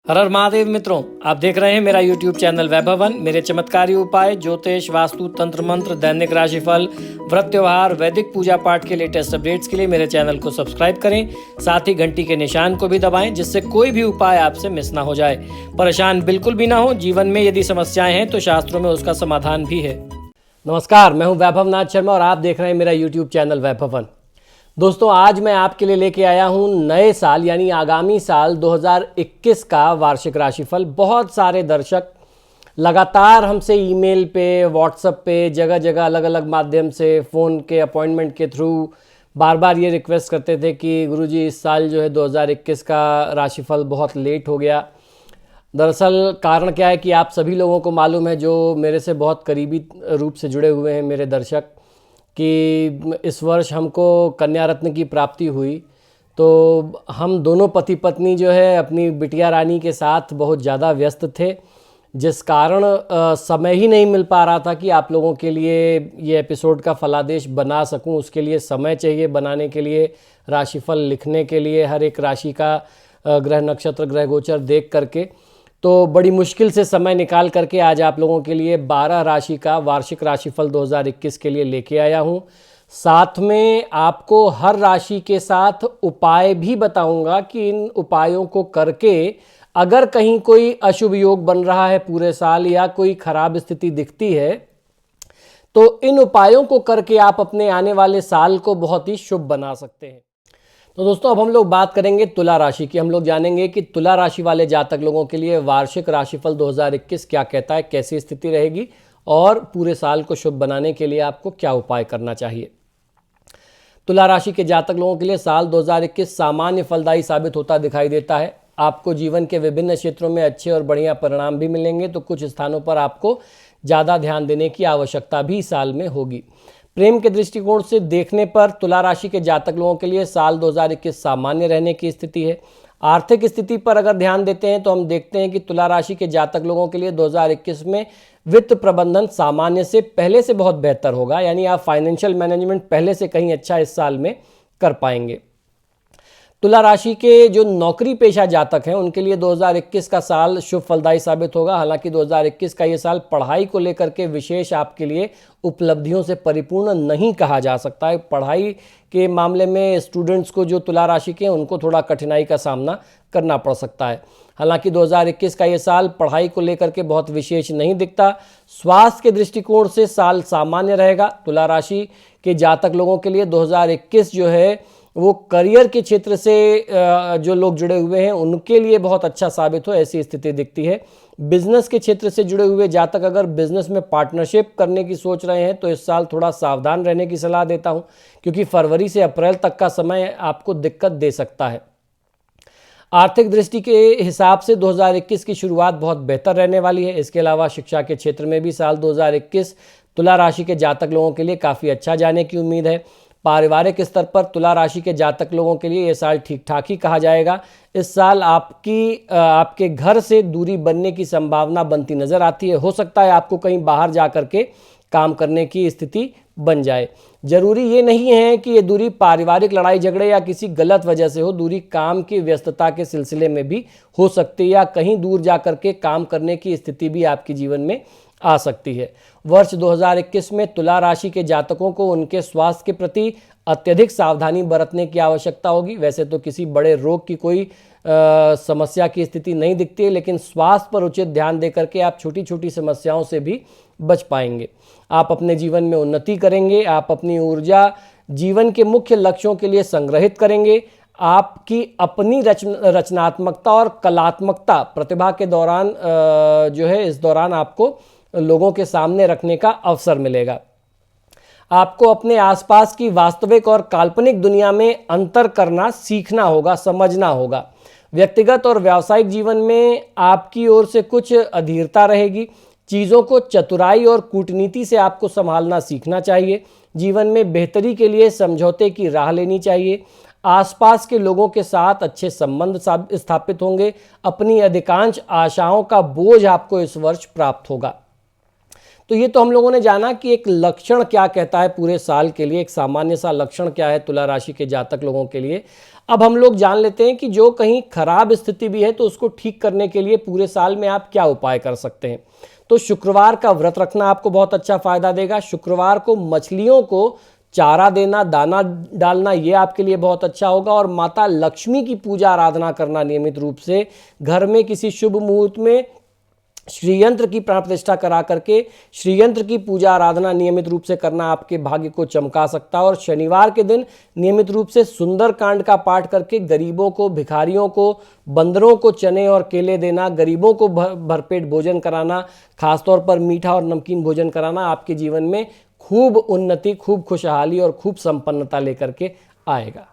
हर हर महादेव मित्रों, आप देख रहे हैं मेरा YouTube चैनल वैभवन। मेरे चमत्कारी उपाय, ज्योतिष, वास्तु, तंत्र मंत्र, दैनिक राशिफल, व्रत त्योहार, वैदिक पूजा पाठ के लेटेस्ट अपडेट्स के लिए मेरे चैनल को सब्सक्राइब करें। साथ ही घंटी के निशान को भी दबाएं, जिससे कोई भी उपाय आपसे मिस ना हो जाए। परेशान बिल्कुल भी ना हो। जीवन में यदि समस्याएं हैं तो शास्त्रों में उसका समाधान भी है। नमस्कार, मैं हूँ वैभव नाथ शर्मा और आप देख रहे हैं मेरा YouTube चैनल वैभवन। दोस्तों, आज मैं आपके लिए लेके आया हूँ नए साल यानी आगामी साल 2021 का वार्षिक राशिफल। बहुत सारे दर्शक लगातार हमसे ईमेल पे, व्हाट्सएप पे, जगह जगह अलग अलग माध्यम से, फ़ोन के अपॉइंटमेंट के थ्रू बार बार ये रिक्वेस्ट करते थे कि गुरुजी इस साल जो है 2021 का राशिफल बहुत लेट हो गया। दरअसल कारण क्या है कि आप सभी लोगों को मालूम है, जो मेरे से बहुत करीबी रूप से जुड़े हुए हैं मेरे दर्शक, कि इस वर्ष हमको कन्या रत्न की प्राप्ति हुई। तो हम दोनों पति पत्नी जो है अपनी बिटिया रानी के साथ बहुत ज़्यादा व्यस्त थे, जिस कारण समय ही नहीं मिल पा रहा था कि आप लोगों के लिए ये एपिसोड का फलादेश बना सकूं। उसके लिए समय चाहिए बनाने के लिए, राशिफल लिखने के लिए, हर एक राशि का ग्रह नक्षत्र ग्रह गोचर देख करके। तो बड़ी मुश्किल से समय निकाल करके आज आप लोगों के लिए 12 राशि का वार्षिक राशिफल 2021 के लिए लेके आया हूँ। साथ में आपको हर राशि के साथ उपाय भी बताऊंगा कि इन उपायों को करके अगर कहीं कोई अशुभ योग बन रहा है पूरे साल या कोई खराब स्थिति दिखती है, तो इन उपायों को करके आप अपने आने वाले साल को बहुत ही शुभ बना सकते हैं। तो दोस्तों, अब हम लोग बात करेंगे तुला राशि की। हम लोग जानेंगे कि तुला राशि वाले जातक लोगों के लिए वार्षिक राशिफल 2021 क्या कहता है, कैसी स्थिति रहेगी और पूरे साल को शुभ बनाने के लिए आपको क्या उपाय करना चाहिए। तुला राशि के जातक लोगों के लिए साल 2021 सामान्य फलदायी साबित होता दिखाई देता है। आपको जीवन के विभिन्न क्षेत्रों में अच्छे और बढ़िया परिणाम भी मिलेंगे, तो कुछ स्थानों पर आपको ज़्यादा ध्यान देने की आवश्यकता भी साल में होगी। प्रेम के दृष्टिकोण से देखने पर तुला राशि के जातक लोगों के लिए साल 2021 सामान्य रहने की स्थिति है। आर्थिक स्थिति पर अगर ध्यान देते हैं तो हम देखते हैं कि तुला राशि के जातक लोगों के लिए 2021 में वित्त प्रबंधन सामान्य से पहले से बहुत बेहतर होगा, यानी आप फाइनेंशियल मैनेजमेंट पहले से कहीं अच्छा इस साल में कर पाएंगे। तुला राशि के जो नौकरी पेशा जातक हैं उनके लिए 2021 का साल शुभ फलदायी साबित होगा। हालांकि 2021 का ये साल पढ़ाई को लेकर के विशेष आपके लिए उपलब्धियों से परिपूर्ण नहीं कहा जा सकता है। पढ़ाई के मामले में स्टूडेंट्स को, जो तुला राशि के हैं, उनको थोड़ा कठिनाई का सामना करना पड़ सकता है। हालांकि 2021 का ये साल पढ़ाई को लेकर के बहुत विशेष नहीं दिखता। स्वास्थ्य के दृष्टिकोण से साल सामान्य रहेगा। तुला राशि के जातक लोगों के लिए 2021 जो है वो करियर के क्षेत्र से जो लोग जुड़े हुए हैं उनके लिए बहुत अच्छा साबित हो, ऐसी स्थिति दिखती है। बिजनेस के क्षेत्र से जुड़े हुए जातक अगर बिजनेस में पार्टनरशिप करने की सोच रहे हैं तो इस साल थोड़ा सावधान रहने की सलाह देता हूं, क्योंकि फरवरी से अप्रैल तक का समय आपको दिक्कत दे सकता है। आर्थिक दृष्टि के हिसाब से 2021 की शुरुआत बहुत बेहतर रहने वाली है। इसके अलावा शिक्षा के क्षेत्र में भी साल 2021 तुला राशि के जातक लोगों के लिए काफ़ी अच्छा जाने की उम्मीद है। पारिवारिक स्तर पर तुला राशि के जातक लोगों के लिए ये साल ठीक ठाक ही कहा जाएगा। इस साल आपके घर से दूरी बनने की संभावना बनती नजर आती है। हो सकता है आपको कहीं बाहर जा करके काम करने की स्थिति बन जाए। जरूरी ये नहीं है कि ये दूरी पारिवारिक लड़ाई झगड़े या किसी गलत वजह से हो। दूरी काम की व्यस्तता के सिलसिले में भी हो सकती है, या कहीं दूर जा करके काम करने की स्थिति भी आपके जीवन में आ सकती है। वर्ष 2021 में तुला राशि के जातकों को उनके स्वास्थ्य के प्रति अत्यधिक सावधानी बरतने की आवश्यकता होगी। वैसे तो किसी बड़े रोग की कोई समस्या की स्थिति नहीं दिखती है, लेकिन स्वास्थ्य पर उचित ध्यान देकर के आप छोटी छोटी समस्याओं से भी बच पाएंगे। आप अपने जीवन में उन्नति करेंगे। आप अपनी ऊर्जा जीवन के मुख्य लक्ष्यों के लिए संग्रहित करेंगे। आपकी अपनी रचनात्मकता और कलात्मकता प्रतिभा के दौरान जो है, इस दौरान आपको लोगों के सामने रखने का अवसर मिलेगा। आपको अपने आसपास की वास्तविक और काल्पनिक दुनिया में अंतर करना सीखना होगा, समझना होगा। व्यक्तिगत और व्यावसायिक जीवन में आपकी ओर से कुछ अधीरता रहेगी। चीज़ों को चतुराई और कूटनीति से आपको संभालना सीखना चाहिए। जीवन में बेहतरी के लिए समझौते की राह लेनी चाहिए। आसपास के लोगों के साथ अच्छे संबंध स्थापित होंगे। अपनी अधिकांश आशाओं का बोझ आपको इस वर्ष प्राप्त होगा। तो ये तो हम लोगों ने जाना कि एक लक्षण क्या कहता है पूरे साल के लिए, एक सामान्य सा लक्षण क्या है तुला राशि के जातक लोगों के लिए। अब हम लोग जान लेते हैं कि जो कहीं खराब स्थिति भी है तो उसको ठीक करने के लिए पूरे साल में आप क्या उपाय कर सकते हैं। तो शुक्रवार का व्रत रखना आपको बहुत अच्छा फायदा देगा। शुक्रवार को मछलियों को चारा देना, दाना डालना, ये आपके लिए बहुत अच्छा होगा। और माता लक्ष्मी की पूजा आराधना करना नियमित रूप से, घर में किसी शुभ मुहूर्त में श्रीयंत्र की प्राण प्रतिष्ठा करा करके श्रीयंत्र की पूजा आराधना नियमित रूप से करना आपके भाग्य को चमका सकता है। और शनिवार के दिन नियमित रूप से सुंदर कांड का पाठ करके गरीबों को, भिखारियों को, बंदरों को चने और केले देना, गरीबों को भरपेट भोजन कराना, खासतौर पर मीठा और नमकीन भोजन कराना आपके जीवन में खूब उन्नति, खूब खुशहाली और खूब संपन्नता लेकर के आएगा।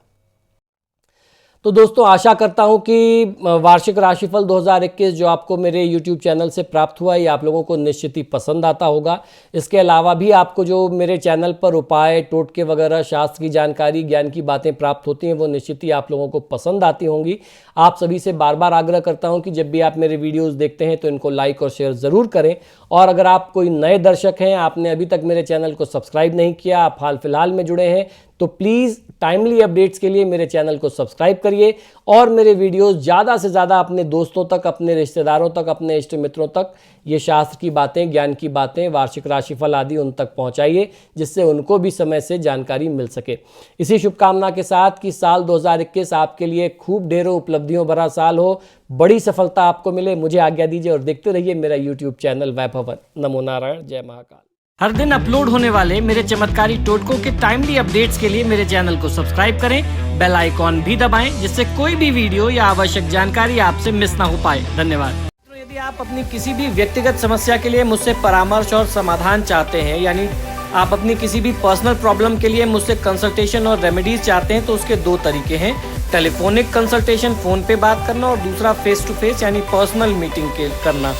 तो दोस्तों, आशा करता हूं कि वार्षिक राशिफल 2021 जो आपको मेरे YouTube चैनल से प्राप्त हुआ ये आप लोगों को निश्चित ही पसंद आता होगा। इसके अलावा भी आपको जो मेरे चैनल पर उपाय, टोटके वगैरह, शास्त्र की जानकारी, ज्ञान की बातें प्राप्त होती हैं वो निश्चित ही आप लोगों को पसंद आती होंगी। आप सभी से बार बार आग्रह करता हूं कि जब भी आप मेरे वीडियोज़ देखते हैं तो इनको लाइक और शेयर ज़रूर करें। और अगर आप कोई नए दर्शक हैं, आपने अभी तक मेरे चैनल को सब्सक्राइब नहीं किया, आप हाल फिलहाल में जुड़े हैं, तो प्लीज़ टाइमली अपडेट्स के लिए मेरे चैनल को सब्सक्राइब करिए और मेरे वीडियोस ज़्यादा से ज़्यादा अपने दोस्तों तक, अपने रिश्तेदारों तक, अपने इष्ट मित्रों तक ये शास्त्र की बातें, ज्ञान की बातें, वार्षिक राशिफल आदि उन तक पहुंचाइए, जिससे उनको भी समय से जानकारी मिल सके। इसी शुभकामना के साथ कि साल 2021 आपके लिए खूब ढेरों उपलब्धियों भरा साल हो, बड़ी सफलता आपको मिले। मुझे आज्ञा दीजिए और देखते रहिए मेरा YouTube चैनल वैभवन। नमो नारायण, जय महाकाल। हर दिन अपलोड होने वाले मेरे चमत्कारी टोटकों के टाइमली अपडेट्स के लिए मेरे चैनल को सब्सक्राइब करें, बेल आइकॉन भी दबाएं, जिससे कोई भी वीडियो या आवश्यक जानकारी आपसे मिस ना हो पाए। धन्यवाद। तो यदि आप अपनी किसी भी व्यक्तिगत समस्या के लिए मुझसे परामर्श और समाधान चाहते हैं, यानी आप अपनी किसी भी पर्सनल प्रॉब्लम के लिए मुझसे कंसल्टेशन और रेमेडीज चाहते हैं, तो उसके दो तरीके हैं। टेलीफोनिक कंसल्टेशन, फ़ोन पे बात करना, और दूसरा फेस टू फेस यानी पर्सनल मीटिंग करना।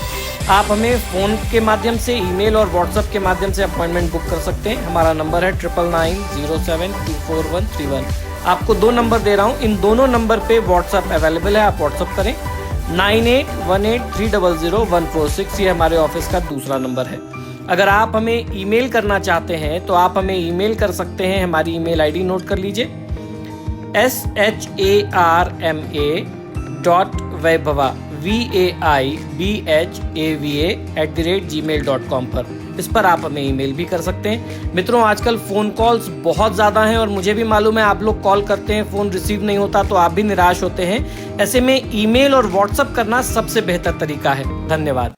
आप हमें फ़ोन के माध्यम से, ईमेल और व्हाट्सएप के माध्यम से अपॉइंटमेंट बुक कर सकते हैं। हमारा नंबर है 9990724131। आपको दो नंबर दे रहा हूँ, इन दोनों नंबर पे व्हाट्सएप अवेलेबल है, आप व्हाट्सएप करें। 9818300146 ये हमारे ऑफिस का दूसरा नंबर है। अगर आप हमें ईमेल करना चाहते हैं तो आप हमें ईमेल कर सकते हैं। हमारी ईमेल आईडी नोट कर लीजिए, sharma.vaibhava vaibhava@gmail.com पर। इस पर आप हमें ईमेल भी कर सकते हैं। मित्रों, आजकल फ़ोन कॉल्स बहुत ज़्यादा हैं और मुझे भी मालूम है आप लोग कॉल करते हैं, फ़ोन रिसीव नहीं होता तो आप भी निराश होते हैं। ऐसे में ईमेल और व्हाट्सएप करना सबसे बेहतर तरीका है। धन्यवाद।